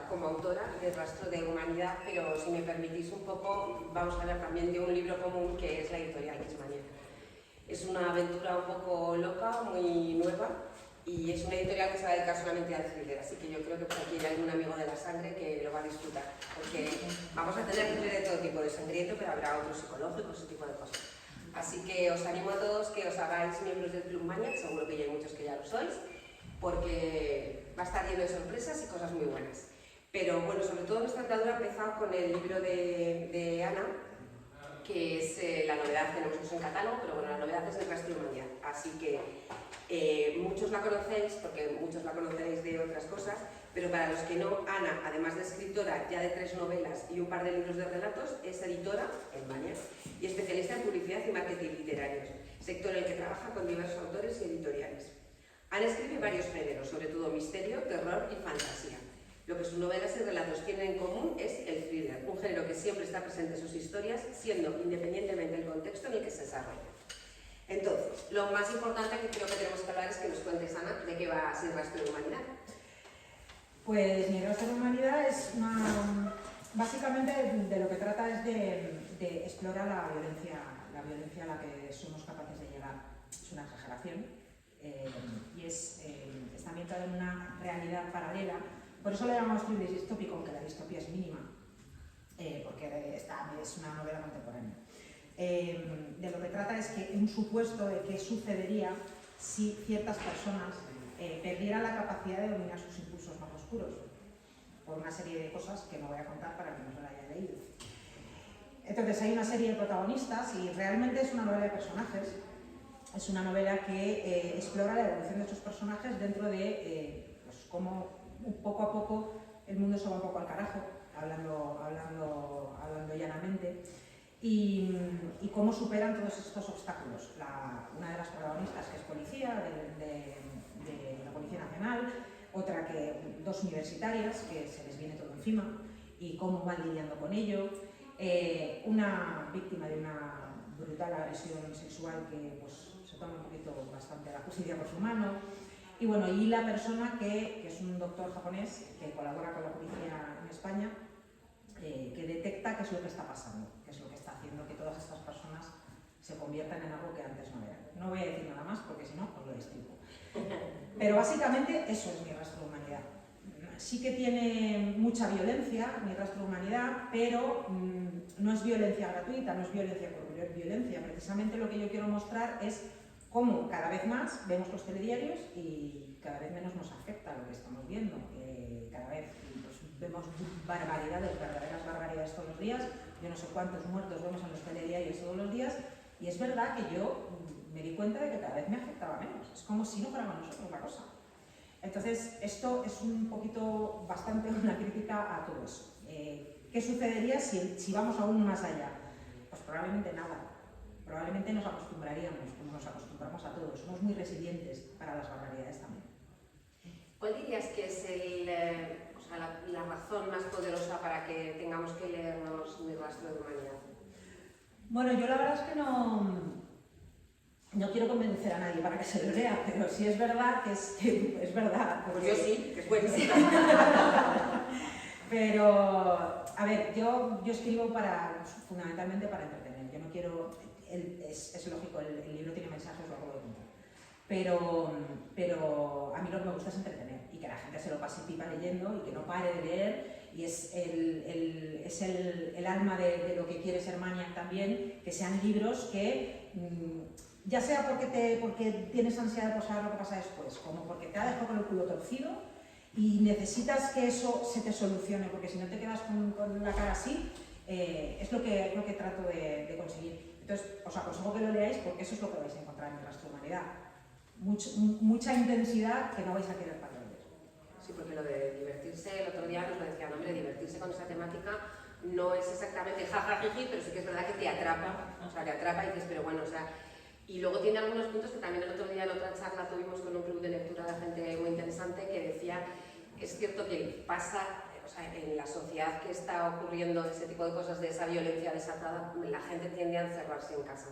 como autora de Rastro de Humanidad, pero si me permitís un poco, vamos a hablar también de un libro común que es la editorial Kismania. Es una aventura un poco loca, muy nueva, y es una editorial que se va a dedicar solamente al thriller, así que yo creo que por aquí hay algún amigo de la sangre que lo va a disfrutar, porque vamos a tener thriller de todo tipo, de sangriento, pero habrá otros psicológicos, ese tipo de cosas. Así que os animo a todos que os hagáis miembros del Club Mania, que seguro que ya hay muchos que ya lo sois, porque va a estar lleno de sorpresas y cosas muy buenas. Pero bueno, sobre todo nuestra andadura ha empezado con el libro de Ana, que es la novedad, tenemos eso en catálogo, pero bueno, la novedad es el Rastro de Humanidad. Así que muchos la conocéis, porque muchos la conoceréis de otras cosas, pero para los que no, Ana, además de escritora ya de 3 novelas y un par de libros de relatos, es editora en Mania y especialista en publicidad y marketing literarios, sector en el que trabaja con diversos autores y editoriales. Ana escribe varios géneros, sobre todo misterio, terror y fantasía. Lo que sus novelas y relatos tienen en común es el thriller, un género que siempre está presente en sus historias, siendo independientemente del contexto en el que se desarrolla. Entonces, lo más importante que creo que tenemos que hablar es que nos cuentes, Ana, de qué va Sin Rastro de Humanidad. Pues Mi Rastro de Humanidad es una... Básicamente de lo que trata es de explorar la violencia a la que somos capaces de llegar. Es una exageración y está ambientada en una realidad paralela. Por eso le llamamos thriller distópico, aunque la distopía es mínima, porque es una novela contemporánea. De lo que trata es que un supuesto de qué sucedería si ciertas personas perdieran la capacidad de dominar sus impulsos más oscuros, por una serie de cosas que no voy a contar para que no se la haya leído. Entonces hay una serie de protagonistas y realmente es una novela de personajes. Es una novela que explora la evolución de estos personajes dentro de pues, cómo poco a poco el mundo se va un poco al carajo, hablando llanamente, y cómo superan todos estos obstáculos. Una de las protagonistas, que es policía de la Policía Nacional, otra que 2 universitarias, que se les viene todo encima, y cómo van lidiando con ello, una víctima de una brutal agresión sexual que pues, se toma un poquito bastante la justicia por su mano, y bueno, y la persona que es un doctor japonés que colabora con la policía en España, que detecta qué es lo que está pasando, qué es lo que está haciendo que todas estas personas se conviertan en algo que antes no eran. No voy a decir nada más porque si no os lo destripo. Pero básicamente eso es Mi Rastro de Humanidad. Sí que tiene mucha violencia, Mi Rastro de Humanidad, pero no es violencia gratuita, no es violencia por violencia. Precisamente lo que yo quiero mostrar es cómo cada vez más vemos los telediarios y cada vez menos nos afecta lo que estamos viendo. Cada vez pues, vemos barbaridades, verdaderas barbaridades todos los días. Yo no sé cuántos muertos vemos en los telediarios todos los días. Y es verdad que yo me di cuenta de que cada vez me afectaba menos. Es como si no fuéramos nosotros la cosa. Entonces, esto es un poquito, bastante una crítica a todo eso. ¿Qué sucedería si vamos aún más allá? Pues probablemente nada. Probablemente nos acostumbraríamos, como nos acostumbramos a todos. Somos muy resilientes para las barbaridades también. ¿Cuál dirías que es la razón más poderosa para que tengamos que leernos Mi Rastro de Humanidad? Bueno, yo la verdad es que no quiero convencer a nadie para que se lo lea, pero sí es verdad que es verdad. Pues yo sí, que es buenísimo. Pero, a ver, yo escribo fundamentalmente para entretener. Yo no quiero, es lógico, el libro tiene mensajes, lo acabo de contar. Pero a mí lo que me gusta es entretener y que la gente se lo pase pipa leyendo y que no pare de leer. Y es el alma de lo que quiere ser Maniac también, que sean libros que, ya sea porque tienes ansiedad de saber lo que pasa después, como porque te ha dejado con el culo torcido y necesitas que eso se te solucione, porque si no te quedas con la cara así, es lo que trato de conseguir. Entonces, os aconsejo que lo leáis porque eso es lo que vais a encontrar en Mi Rastro de Humanidad. Mucha intensidad que no vais a querer parar. Sí, porque lo de divertirse, el otro día nos lo decían, hombre, divertirse con esa temática no es exactamente jajajiji, pero sí que es verdad que te atrapa, y dices, pero bueno, o sea, y luego tiene algunos puntos que también el otro día en otra charla tuvimos con un club de lectura de gente muy interesante que decía que es cierto que pasa, o sea, en la sociedad que está ocurriendo ese tipo de cosas, de esa violencia desatada, la gente tiende a encerrarse en casa.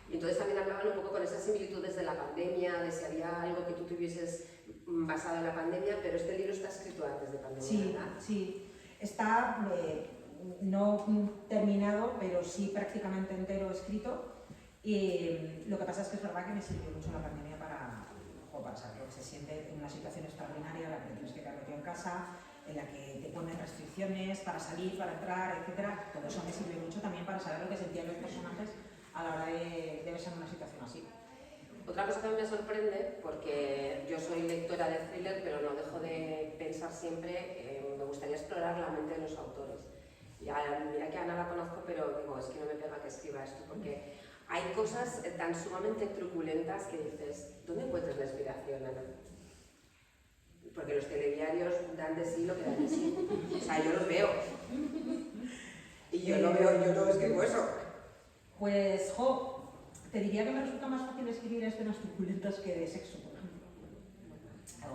Y entonces también hablaban un poco con esas similitudes de la pandemia, de si había algo que tú tuvieses basado en la pandemia, pero este libro está escrito antes de pandemia, Sí, ¿verdad? sí. Está no terminado, pero sí prácticamente entero escrito. Y lo que pasa es que es verdad que me sirvió mucho la pandemia para saber lo que se siente en una situación extraordinaria en la que tienes que quedar metido en casa, en la que te ponen restricciones para salir, para entrar, etcétera. Todo eso me sirvió mucho también para saber lo que sentían los personajes a la hora de verse en una situación así. Otra cosa que me sorprende, porque yo soy lectora de thriller, pero no dejo de pensar siempre, me gustaría explorar la mente de los autores. Mira que a Ana la conozco, pero digo, es que no me pega que escriba esto, porque hay cosas tan sumamente truculentas que dices, ¿dónde encuentras la inspiración, Ana? Porque los telediarios dan de sí lo que dan de sí. O sea, yo los veo. Y yo no escribo eso. Pues, te diría que me resulta más fácil escribir escenas truculentas que de sexo, por ejemplo.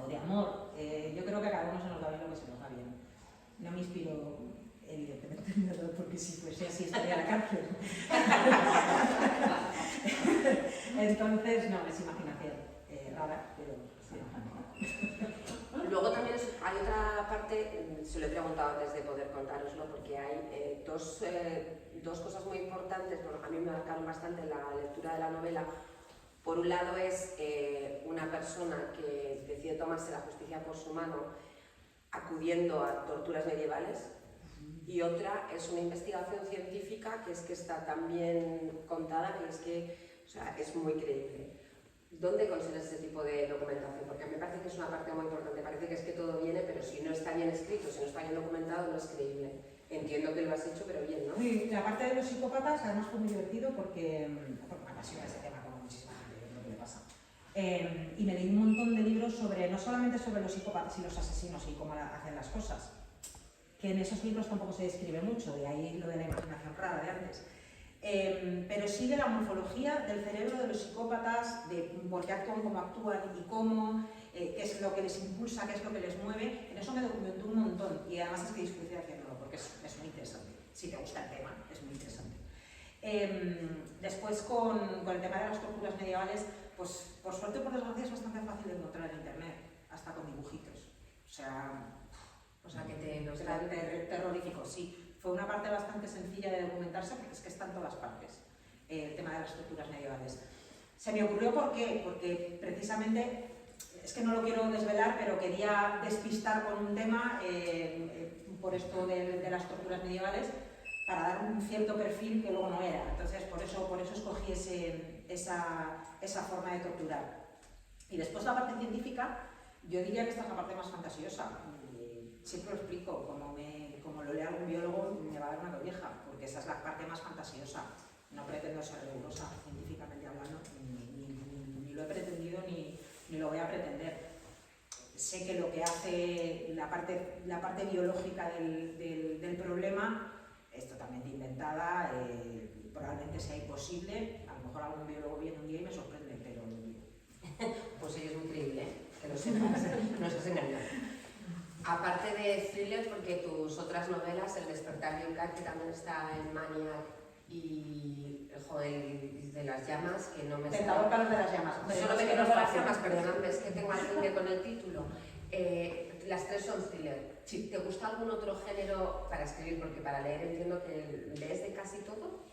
O de amor. Yo creo que a cada uno se nos da bien lo que se nos da bien. No me inspiro, evidentemente, en nada, porque si fuese así estaría en la cárcel. Entonces, no, es imaginación rara, pero sí. Luego también hay otra parte, se lo he preguntado antes de poder contároslo, porque hay dos cosas muy importantes, bueno, a mí me marcaron bastante la lectura de la novela. Por un lado es una persona que decide tomarse la justicia por su mano acudiendo a torturas medievales, y otra es una investigación científica que está tan bien contada que es muy creíble. ¿Dónde consigues ese tipo de documentación? Porque me parece que es una parte muy importante. Parece que es que todo viene, pero si no está bien escrito, si no está bien documentado, no es creíble. Entiendo que lo has hecho, pero bien, ¿no? Sí, la parte de los psicópatas además fue muy divertido porque me apasiona ese tema, como muchísima gente, yo creo que le pasa. Y me leí un montón de libros no solamente sobre los psicópatas y los asesinos y cómo hacen las cosas, que en esos libros tampoco se describe mucho, de ahí lo de la imaginación rara de antes. Pero sí de la morfología del cerebro de los psicópatas, de por qué actúan como actúan y cómo, qué es lo que les impulsa, qué es lo que les mueve. En eso me documentó un montón y además es que disfruté haciéndolo porque es muy interesante. Si te gusta el tema, es muy interesante. Después con el tema de las torturas medievales, pues por suerte o por desgracia es bastante fácil de encontrar en internet, hasta con dibujitos. O sea que terrorífico, sí. Fue una parte bastante sencilla de documentarse porque es que está en todas partes, el tema de las torturas medievales. Se me ocurrió ¿por qué? Porque precisamente, es que no lo quiero desvelar, pero quería despistar con un tema por esto de las torturas medievales para dar un cierto perfil que luego no era. Entonces por eso escogí esa forma de torturar. Y después la parte científica, yo diría que esta es la parte más fantasiosa. Siempre lo explico, como lo lea algún biólogo me va a dar una colleja, porque esa es la parte más fantasiosa. No pretendo ser rigurosa científicamente hablando, ni lo he pretendido ni lo voy a pretender. Sé que lo que hace la parte biológica del problema es totalmente inventada, probablemente sea imposible. A lo mejor algún biólogo viene un día y me sorprende, pero lo digo. Pues sí, es muy creíble, que lo sepas, no se engañado. Aparte de thriller, porque tus otras novelas, El despertar de un cat, que también está en Maniac, y el de las llamas, que no me sale. Tentador para el de las llamas. Solo me quedo con las llamas, perdóname, es que tengo algo con el título. Las tres son thriller. Sí. ¿Te gusta algún otro género para escribir? Porque para leer entiendo que lees de casi todo.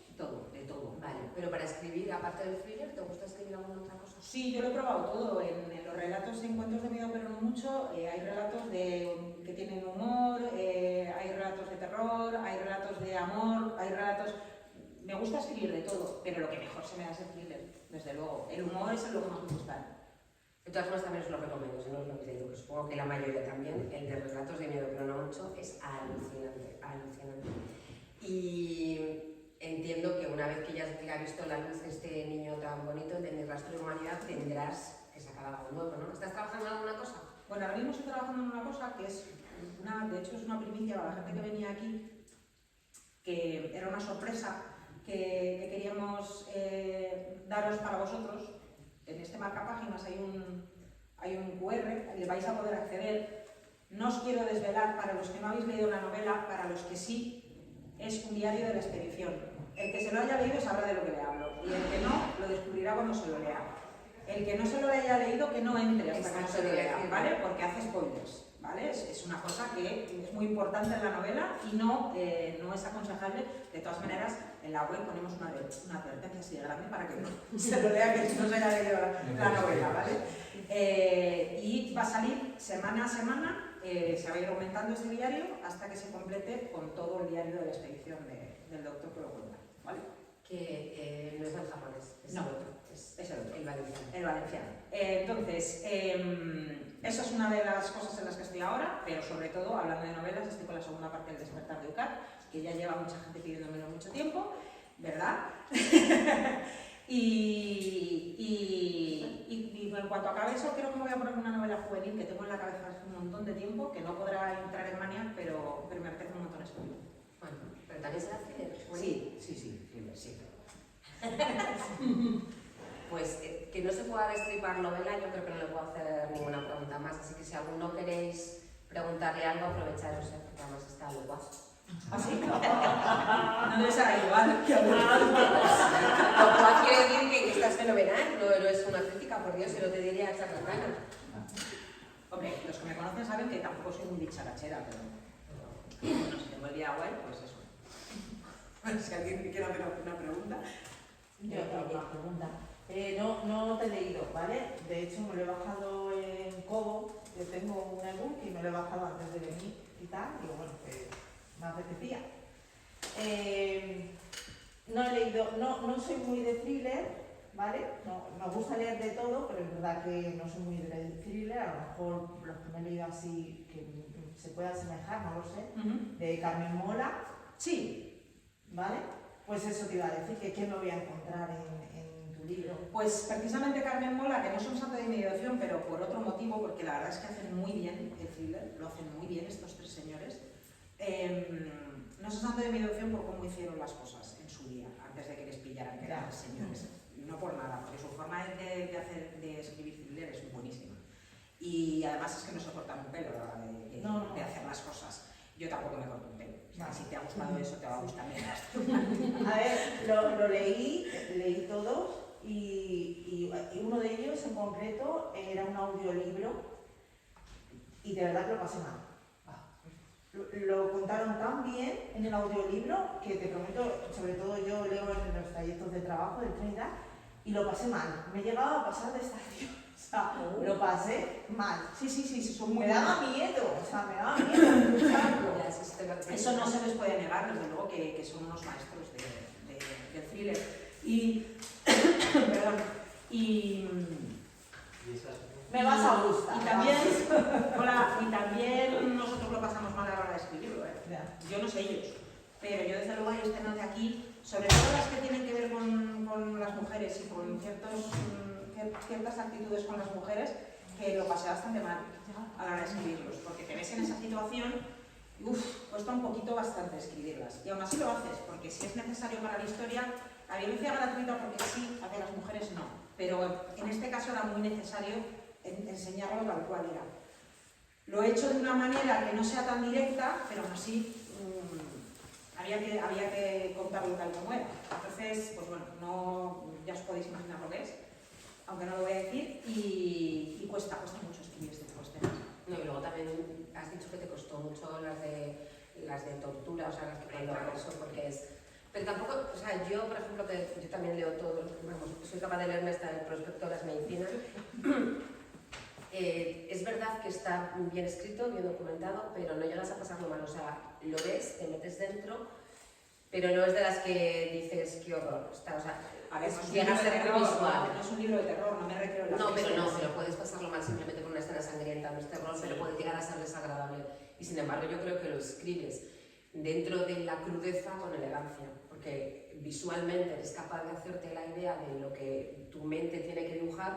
De todo. Vale, pero para escribir, aparte del thriller, ¿te gusta escribir alguna otra cosa? Sí, yo lo he probado todo. En los relatos encuentros de miedo, pero no mucho. Hay relatos que tienen humor, hay relatos de terror, hay relatos de amor, hay relatos... Me gusta escribir de todo, pero lo que mejor se me da es el thriller, desde luego. El humor es lo que más me gusta. De todas formas, también os lo recomiendo, si no os lo habéis leído, que supongo que la mayoría también. El de relatos de miedo, pero no mucho, es alucinante, alucinante. Y entiendo que una vez que ya ha visto la luz este niño tan bonito, el de Mi rastro de humanidad, tendrás que sacar algo nuevo, ¿no? ¿Estás trabajando en alguna cosa? Bueno, ahora mismo estoy trabajando en una cosa que es, de hecho es una primicia para la gente que venía aquí, que era una sorpresa que queríamos daros para vosotros. En este marcapáginas hay un QR, le vais a poder acceder. No os quiero desvelar, para los que no habéis leído la novela, para los que sí, es un diario de la expedición. El que se lo haya leído sabrá de lo que le hablo, y el que no, lo descubrirá cuando se lo lea. El que no se lo haya leído, que no entre hasta que no Exacto, se lo lea, decir. ¿vale? Porque hace spoilers, ¿vale? Es una cosa que es muy importante en la novela y no es aconsejable. De todas maneras, en la web ponemos una advertencia así de grande para que no se lo lea, que no se haya leído la novela, ¿vale? Y va a salir semana a semana, se va a ir aumentando ese diario hasta que se complete con todo el diario de la expedición del doctor que lo cuenta, ¿vale? Que no es el japonés, es No. el otro. Es el otro. El valenciano. El valenciano. Entonces, esa es una de las cosas en las que estoy ahora, pero sobre todo, hablando de novelas, estoy con la segunda parte del Despertar de Ucar, que ya lleva mucha gente pidiéndomelo mucho tiempo, ¿verdad? y en cuanto acabe eso, creo que me voy a poner una novela juvenil que tengo en la cabeza hace un montón de tiempo, que no podrá entrar en Mania, pero me apetece un montón escribir. Bueno, pero también será thriller. Sí, thriller, sí. Pues que no se pueda destripar novela, yo creo que no le puedo hacer ninguna pregunta más, así que si alguno queréis preguntarle algo, aprovecharos, porque además está muy guapo. ¿Ah, sí? No debe ser igual que Lo cual quiere decir que estás fenomenal, no es una crítica, por Dios, si no te diría charlatana. Hombre, los que me conocen saben que tampoco soy muy dicharachera, pero bueno, si tengo el día guay, pues eso. Si alguien quiere hacer una pregunta. Yo tengo una pregunta. No te he leído, ¿vale? De hecho, me lo he bajado en Kobo, yo tengo un ebook y me lo he bajado antes de venir y tal, y bueno, pues me apetecía. No he leído, no soy muy de thriller, ¿vale? No, me gusta leer de todo, pero es verdad que no soy muy de thriller, a lo mejor los que me he leído así que se puede asemejar, no lo sé, de Carmen Mola, Sí, ¿vale? Pues eso te iba a decir, que ¿qué me voy a encontrar en tu libro? pues precisamente Carmen Mola, que no son santo de mi devoción, pero por otro motivo, porque la verdad es que hacen muy bien el thriller, lo hacen muy bien estos tres señores. No son santo de mi devoción por cómo hicieron las cosas en su día, antes de que les pillaran que eran tres señores. No por nada, porque su forma de escribir thriller es buenísima. Y además es que no se cortan un pelo a la hora de hacer las cosas. Yo tampoco me corto un pelo. Si te ha gustado eso, te va a gustar menos. A ver, lo leí todos y uno de ellos en concreto era un audiolibro y de verdad que lo pasé mal. Lo contaron tan bien en el audiolibro que te prometo, sobre todo yo leo en los trayectos de trabajo, del tren y lo pasé mal. Me llegaba a pasar de estación. O sea, lo pasé mal. Sí, son muy me daba miedo, o sea, me daba miedo escucharlo. Eso no se les puede negar, desde luego que son unos maestros del thriller. Y, perdón, me vas a gustar. Y también nosotros lo pasamos mal a la hora de escribirlo, ¿eh? Yo no sé ellos, pero yo desde luego hay escenas de aquí, sobre todo las que tienen que ver con las mujeres y con ciertas actitudes con las mujeres, que lo pasé bastante mal a la hora de escribirlos, porque te ves en esa situación, cuesta un poquito bastante escribirlas, y aún así lo haces, porque si es necesario para la historia, la violencia gratuita porque sí, hacia las mujeres no, pero en este caso era muy necesario enseñarlo tal cual era. Lo he hecho de una manera que no sea tan directa, pero aún así había que contarlo tal como era. Entonces, pues bueno, ya os podéis imaginar lo que es, aunque no lo voy a decir, y cuesta mucho escribir este tipo de escenas. No, y luego también has dicho que te costó mucho las de tortura, o sea, las que cuando eso, porque es... Pero tampoco, o sea, yo, por ejemplo, que yo también leo todo, vamos, soy capaz de leerme hasta el prospecto de las medicinas. Es verdad que está bien escrito, bien documentado, pero no llegas a pasarlo mal, o sea, lo ves, te metes dentro, pero no es de las que dices, qué horror, está, o sea, llega a ser visual. No es un libro de terror, no me recreo en la pero puedes pasarlo mal simplemente con una escena sangrienta, no es terror, pero puede llegar a ser desagradable. Y sin embargo, yo creo que lo escribes dentro de la crudeza con elegancia, porque visualmente eres capaz de hacerte la idea de lo que tu mente tiene que dibujar,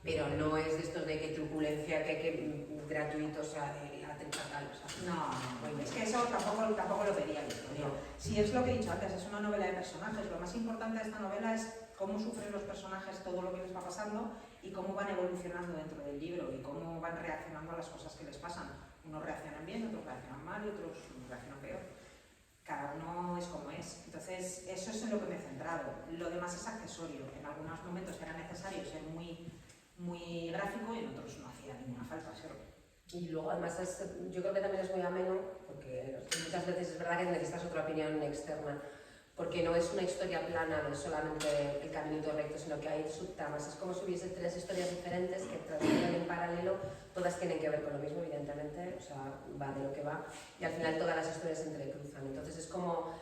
pero no es de estos de que truculencia, que gratuito, o sea, de la tal, o sea, no, es que eso tampoco lo vería la historia. Si es lo que he dicho antes, es una novela de personajes, lo más importante de esta novela es cómo sufren los personajes todo lo que les va pasando y cómo van evolucionando dentro del libro y cómo van reaccionando a las cosas que les pasan. Unos reaccionan bien, otros reaccionan mal y otros reaccionan peor. Cada uno es como es. Entonces, eso es en lo que me he centrado. Lo demás es accesorio. En algunos momentos era necesario ser muy muy gráfico y en otros no hacía ninguna falta serlo. Y luego además yo creo que también es muy ameno, porque muchas veces es verdad que necesitas otra opinión externa, porque no es una historia plana de solamente el caminito recto, sino que hay subtramas. Es como si hubiese 3 historias diferentes que transcurren en paralelo, todas tienen que ver con lo mismo, evidentemente, o sea, va de lo que va, y al final todas las historias se entrecruzan. Entonces es como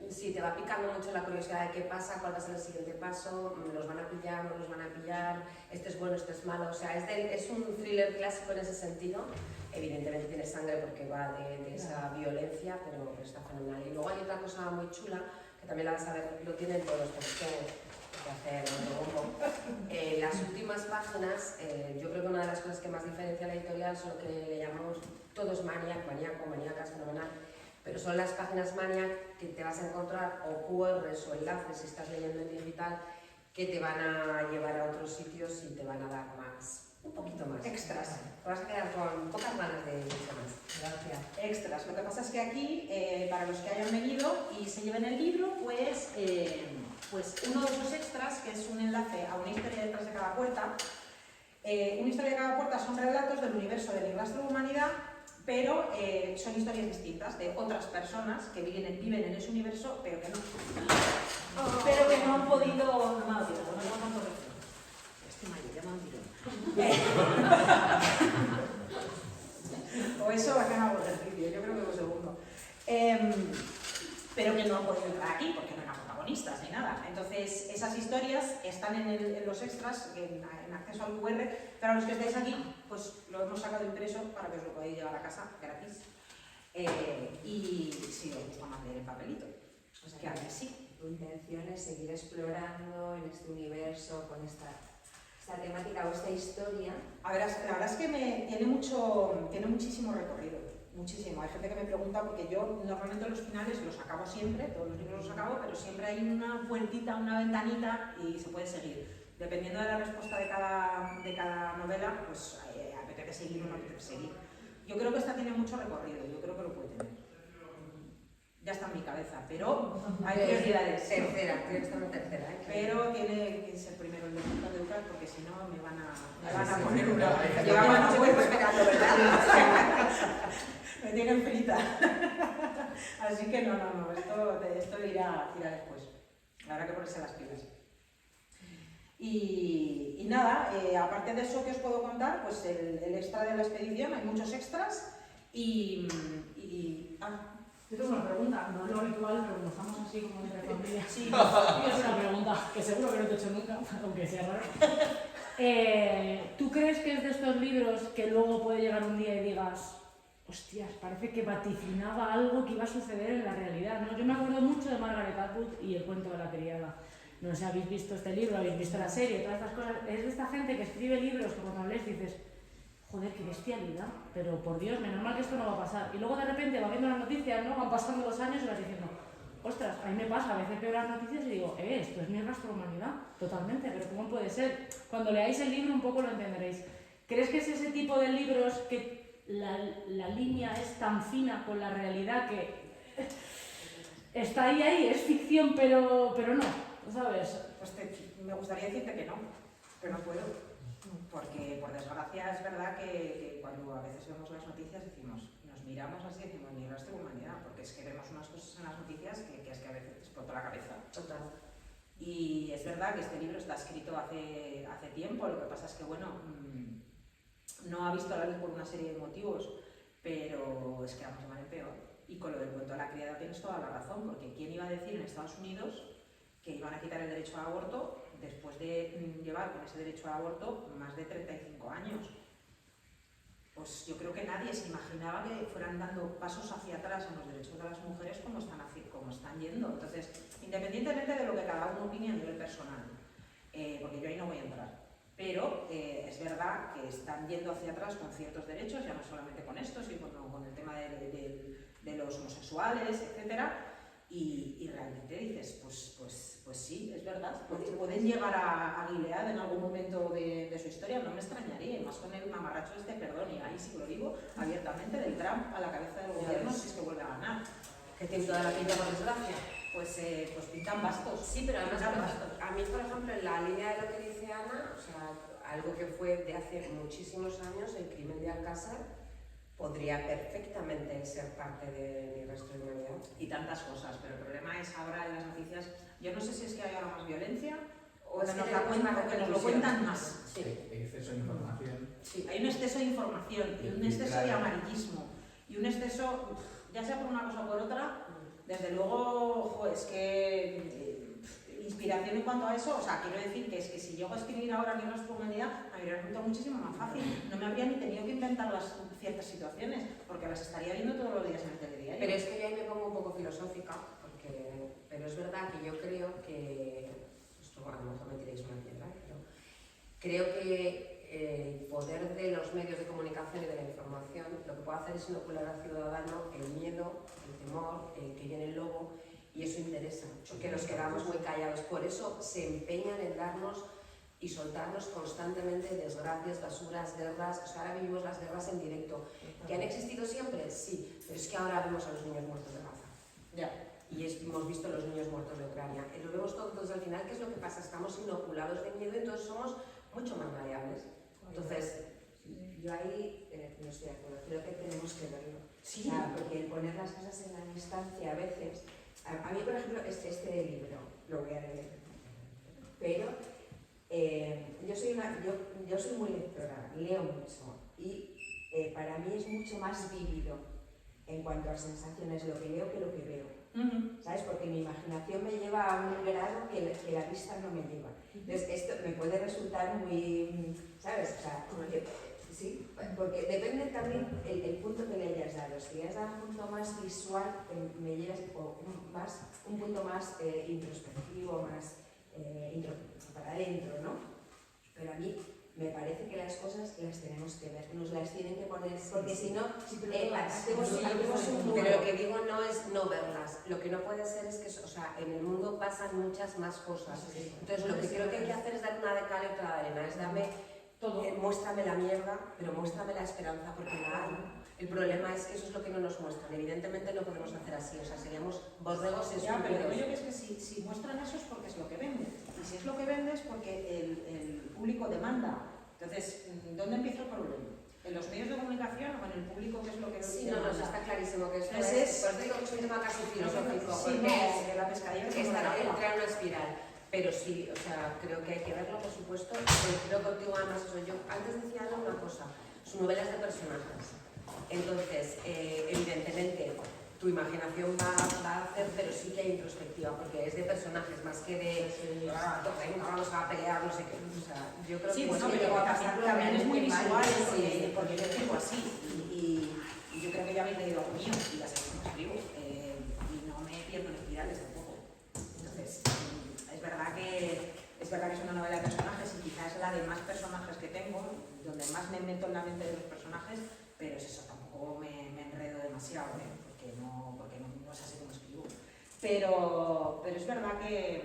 si te va picando mucho la curiosidad de qué pasa, cuál va a ser el siguiente paso, los van a pillar, no los van a pillar, este es bueno, este es malo, o sea, es un thriller clásico en ese sentido. Evidentemente tiene sangre porque va de esa violencia, pero está fenomenal. Y luego hay otra cosa muy chula, que también la vas a ver, lo tienen todos, pero es que hacer un las últimas páginas, yo creo que una de las cosas que más diferencia a la editorial son lo que le llamamos todos maníaco, maníacas, fenomenal, pero son las páginas Maniac que te vas a encontrar o QRs o enlaces si estás leyendo en digital que te van a llevar a otros sitios y te van a dar más, un poquito más. Extras. Te vas a quedar con pocas ganas de mucho más. Gracias. Extras. Lo que pasa es que aquí, para los que hayan venido y se lleven el libro, pues uno de los extras, que es un enlace a una historia detrás de cada puerta. Una historia de cada puerta son relatos del universo de Mi Rastro de Humanidad, pero son historias distintas de otras personas que viven en ese universo, pero que no han podido... No me ha dado tiempo, no tengo tanto recuerdo. Este mayo ya me han tirado. O eso va a quedar por ejercicio, yo creo que lo segundo. Pero que no han podido entrar aquí porque no eran protagonistas ni nada. Entonces, esas historias están en los extras, en acceso al QR, pero a los que estáis aquí, pues lo hemos sacado impreso para que os lo podáis llevar a casa gratis. Y si os gusta más leer el papelito, O sea, que a ver sí. tu intención es seguir explorando en este universo con esta temática o esta historia. A ver, la verdad es que tiene muchísimo recorrido, muchísimo. Hay gente que me pregunta, porque yo normalmente los finales los acabo siempre, todos los libros los acabo, pero siempre hay una puertita, una ventanita y se puede seguir. Dependiendo de la respuesta de cada novela, pues apetece seguir o no apetece seguir. Yo creo que esta tiene mucho recorrido, yo creo que lo puede tener. Ya está en mi cabeza, pero hay prioridades. Tercera, creo que está en tercera. Pero tiene que ser primero el de Punta de Ucar, porque si no me van a poner una... Llevaba mucho tiempo esperando, ¿verdad? Me tienen frita. Así que no, esto irá después. Habrá que ponerse las pilas. Y nada, aparte de eso que os puedo contar, pues el extra de la expedición, hay muchos extras Yo tengo una pregunta, no es lo habitual, pero como estamos así como entre familia. Sí. Voy a hacer una pregunta que seguro que no te he hecho nunca, aunque sea raro. ¿Tú crees que es de estos libros que luego puede llegar un día y digas, hostias, parece que vaticinaba algo que iba a suceder en la realidad, ¿no? Yo me acuerdo mucho de Margaret Atwood y El cuento de la criada. No sé si habéis visto este libro, habéis visto la serie, todas estas cosas. Es de esta gente que escribe libros que cuando lees dices, joder, qué bestialidad, pero por Dios, menos mal que esto no va a pasar. Y luego de repente va viendo las noticias, ¿no? Van pasando los años y vas diciendo, ostras, a mí me pasa, a veces veo las noticias y digo, esto es Mi Rastro de Humanidad, totalmente, pero ¿cómo puede ser? Cuando leáis el libro un poco lo entenderéis. ¿Crees que es ese tipo de libros que la línea es tan fina con la realidad que está ahí, es ficción, pero no, ¿sabes? Pues me gustaría decirte que no, pero no puedo. Porque, por desgracia, es verdad que cuando a veces vemos las noticias nos miramos así y decimos, Mi Rastro de Humanidad, porque es que vemos unas cosas en las noticias que es que a veces te explota la cabeza. Total. Y es verdad que este libro está escrito hace tiempo, lo que pasa es que, bueno, no ha visto la luz por una serie de motivos, pero es que vamos de mal en peor. Y con lo del cuento de la criada tienes toda la razón, porque ¿quién iba a decir en Estados Unidos que iban a quitar el derecho al aborto después de llevar con ese derecho al aborto más de 35 años? Pues yo creo que nadie se imaginaba que fueran dando pasos hacia atrás en los derechos de las mujeres como están yendo. Entonces, independientemente de lo que cada uno opine a nivel personal, porque yo ahí no voy a entrar, pero es verdad que están yendo hacia atrás con ciertos derechos, ya no solamente con esto, sino con el tema de los homosexuales, etcétera. Y realmente dices, pues sí, es verdad, pueden llegar a Gilead en algún momento de su historia, no me extrañaría, más con el mamarracho perdón, y ahí sí lo digo abiertamente, del Trump a la cabeza del gobierno si es que vuelve a ganar. Que tiene toda la pinta, por desgracia. Pues pintan bastos. Sí, pero además, pintan bastos. a mí, por ejemplo, en la línea de lo que dice Ana, o sea, algo que fue de hace muchísimos años, el crimen de Alcázar, podría perfectamente ser parte de Mi rastro de humanidad. Y tantas cosas, pero el problema es ahora en las noticias, yo no sé si es que hay ahora más violencia o es que nos, tenemos más que nos lo repercusión. cuentan más. Sí. Hay exceso de información. Sí. Hay un exceso de información y un Y exceso de claro. amarillismo y un exceso, ya sea por una cosa o por otra, desde luego, jo, es que inspiración en cuanto a eso, o sea, quiero decir que es que si llego a escribir ahora Mi rastro de humanidad, me habría resultado muchísimo más fácil. No me habría ni tenido que inventar las ciertas situaciones, porque las estaría viendo todos los días en el telediario. Pero es que yo ahí me pongo un poco filosófica, pero es verdad que yo creo que, esto a lo mejor me tiréis una piedra, pero creo que el poder de los medios de comunicación y de la información lo que puede hacer es inocular al ciudadano el miedo, el temor, el que viene el lobo, y eso interesa, que nos quedamos muy callados. Por eso se empeñan en darnos y soltarnos constantemente desgracias, basuras, guerras. O sea, ahora vivimos las guerras en directo. ¿Que han existido siempre? Sí, pero es que ahora vemos a los niños muertos de Gaza. Ya. Y hemos visto los niños muertos de Ucrania. Y lo vemos todo. Entonces, al final, ¿qué es lo que pasa? Estamos inoculados de miedo y entonces somos mucho más maleables. Entonces, yo ahí no estoy de acuerdo, creo que tenemos que verlo. Sí. O sea, porque el poner las cosas en la distancia a veces... A mí, por ejemplo, este libro lo voy a leer, pero yo soy muy lectora, leo mucho y para mí es mucho más vívido en cuanto a sensaciones lo que leo que lo que veo. ¿Sabes? Porque mi imaginación me lleva a un grado que la vista no me lleva. Entonces, esto me puede resultar muy, ¿sabes? O sea, sí, porque depende también el punto que le hayas dado. Si le has dado un punto más visual, me llevas un punto más introspectivo, más para adentro, ¿no? Pero a mí me parece que las cosas las tenemos que ver, nos las tienen que poner, porque si no, hacemos un muro. Pero lo que digo no es no verlas. Lo que no puede ser es que, o sea, en el mundo pasan muchas más cosas. Entonces, lo que creo que hay que hacer es dar una de cal y otra de arena, es darme todo. Muéstrame la mierda, pero muéstrame la esperanza, porque la hay. El problema es que eso es lo que no nos muestran. Evidentemente no podemos hacer así, o sea, seríamos borregos Ya, pero digo estúpidos. yo que es que si muestran eso es porque es lo que vende. Y si es lo que vende es porque el público demanda. Entonces, ¿dónde empieza el problema? ¿En los medios de comunicación o en el público, que es lo que Sí, demanda? no, está clarísimo que esto Entonces, es... Por eso digo que es un tema casi filosófico, Sí, porque no, de la pescadilla es que estar no entra en una espiral. Pero sí, o sea, creo que hay que verlo, por supuesto. Creo contigo además eso. Yo antes decía una cosa, sus novelas de personajes. Entonces, evidentemente, tu imaginación va a hacer, pero sí que hay introspectiva, porque es de personajes más que de vamos a pelear, no sé qué. O sea, yo creo Sí, que bueno, sí pero llegó a pasar también es muy visual, sí. porque yo escribo así. Y yo creo que ya habéis leído algo mío, y ya sabéis cómo escribo. Y no me pierdo en espirales tampoco. Entonces, es verdad que es una novela de personajes y quizás es la de más personajes que tengo, donde más me meto en la mente de los personajes, pero es eso, tampoco me enredo demasiado, porque no es así como escribo. Pero es verdad que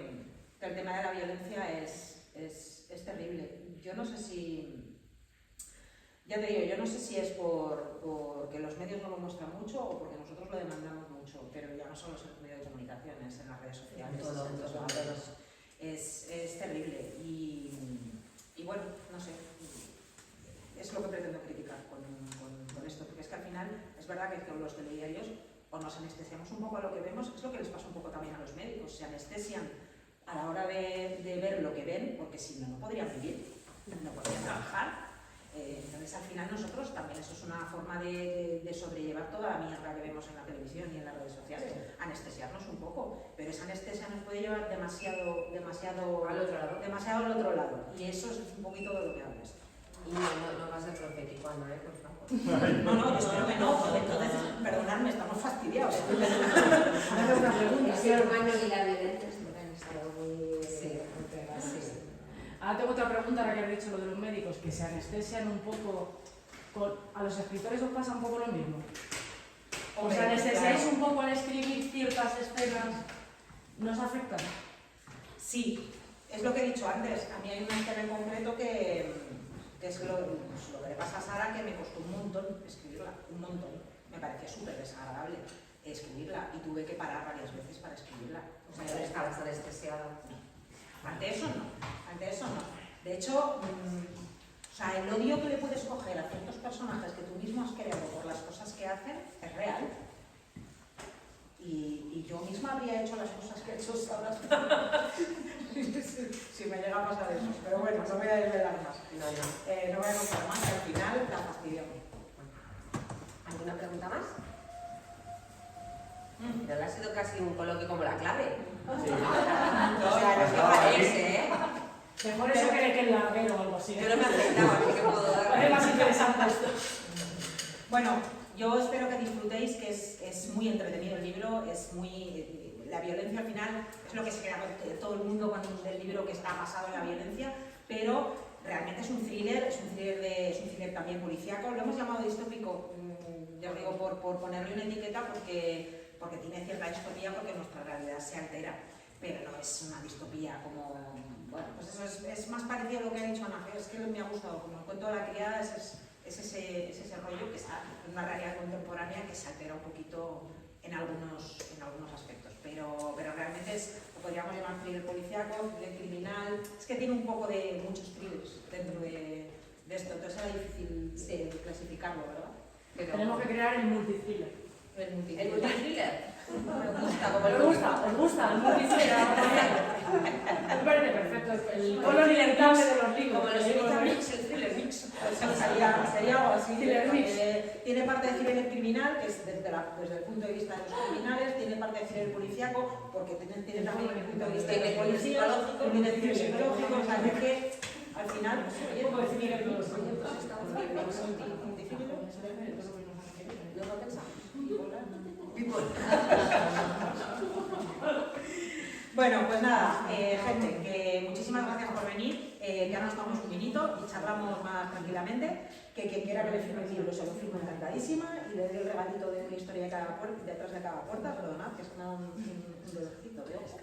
el tema de la violencia es terrible. Yo no sé si... Ya te digo, yo no sé si es porque los medios no lo muestran mucho o porque nosotros lo demandamos mucho, pero ya no solo es en los medios de comunicación, es en las redes sociales, En todo, es en todos en lados. todos. Es terrible y bueno, no sé, es lo que pretendo criticar con esto, porque es que al final es verdad que con los telediarios o nos anestesiamos un poco a lo que vemos, es lo que les pasa un poco también a los médicos, se anestesian a la hora de ver lo que ven, porque si no, no podrían vivir, no podrían trabajar. Entonces al final nosotros también eso es una forma de sobrellevar toda la mierda que vemos en la televisión y en las redes sociales, anestesiarnos un poco, pero esa anestesia nos puede llevar demasiado al otro lado y eso es un poquito de lo que hablas. Y no va a ser profético, Ana, por favor. No, yo espero que no, porque entonces, perdonadme, estamos fastidiados. Ahora una El pregunta. ser humano y la violencia siempre han estado muy pegados. Sí. Ahora tengo otra pregunta, ahora que has dicho lo de los médicos, que se anestesian un poco. ¿A los escritores os pasa un poco lo mismo? ¿Os anestesiáis un poco al escribir ciertas escenas? ¿Nos afectan? Sí, es lo que he dicho antes. A mí hay una escena en concreto que es lo que le pasa a Sara, que me costó un montón escribirla, un montón. Me parecía súper desagradable escribirla y tuve que parar varias veces para escribirla. O sea, estabas anestesiada. Ante eso no. De hecho, sea, el odio que le puedes coger a ciertos personajes que tú mismo has creado por las cosas que hacen es real. Y yo misma habría hecho las cosas que he hecho ahora. si me llega a pasar eso. Pero bueno, no voy a desvelar más. No voy a contar más, que al final la fastidiamos. ¿Alguna pregunta más? Pero ha sido casi un coloquio como la clave. Sí. O sea, no me parece, ¿eh? Mejor eso que el larguero o algo así. Yo no me afeitaba, así que puedo dar. Parece más interesante esto. Bueno, yo espero que disfrutéis, que es muy entretenido el libro, es muy... La violencia al final es lo que se queda todo el mundo cuando del libro que está basado en la violencia, pero realmente es un thriller, es un thriller también policíaco. Lo hemos llamado distópico, ya os digo, por ponerle una etiqueta porque tiene cierta distopía, porque nuestra realidad se altera, pero no es una distopía como... Bueno, pues eso es más parecido a lo que ha dicho Ana, es que me ha gustado, como el cuento de la criada es ese rollo que está en una realidad contemporánea que se altera un poquito en algunos aspectos, pero realmente lo podríamos llamar thriller policíaco, thriller criminal, es que tiene un poco de muchos thrillers dentro de esto, entonces era difícil clasificarlo, ¿verdad? Pero Tenemos que crear el multithriller. el ¿El multithriller. multithriller? Me gusta, como el ¿Os gusta el multithriller? Me parece perfecto, el color inevitable de los libros. Como los Evita Mix, el thriller mix. Sí, sería algo así. Thriller mix. Tiene parte de thriller criminal, que es desde el punto de vista de los criminales, tiene parte de thriller policíaco, porque tiene también el punto de vista de los policías, tiene thriller psicológico, o sea, es que al final, pues, oye, Un poco de thriller mix. Oye, pues está muy bien, ¿no lo pensamos? Bueno, pues nada, gente, que muchísimas gracias por venir, que ahora nos tomamos un vinito y charlamos más tranquilamente, que quien quiera que le firme el libro se lo firme encantadísima y le doy el regalito de una historia de cada puerta, detrás de cada puerta, perdonad, que es un dolorcito de ojo.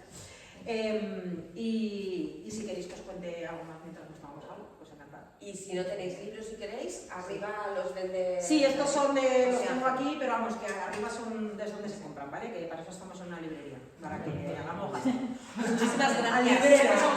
Y si queréis que os cuente algo más mientras nos tomamos algo, pues encantado. Y si no tenéis libros, si queréis, arriba los vende... Sí, estos son de los tengo aquí, pero vamos, que arriba son desde donde se compran, ¿vale? Que para eso estamos en una librería, para que hagamos gasto. Muchísimas Al gracias. librero.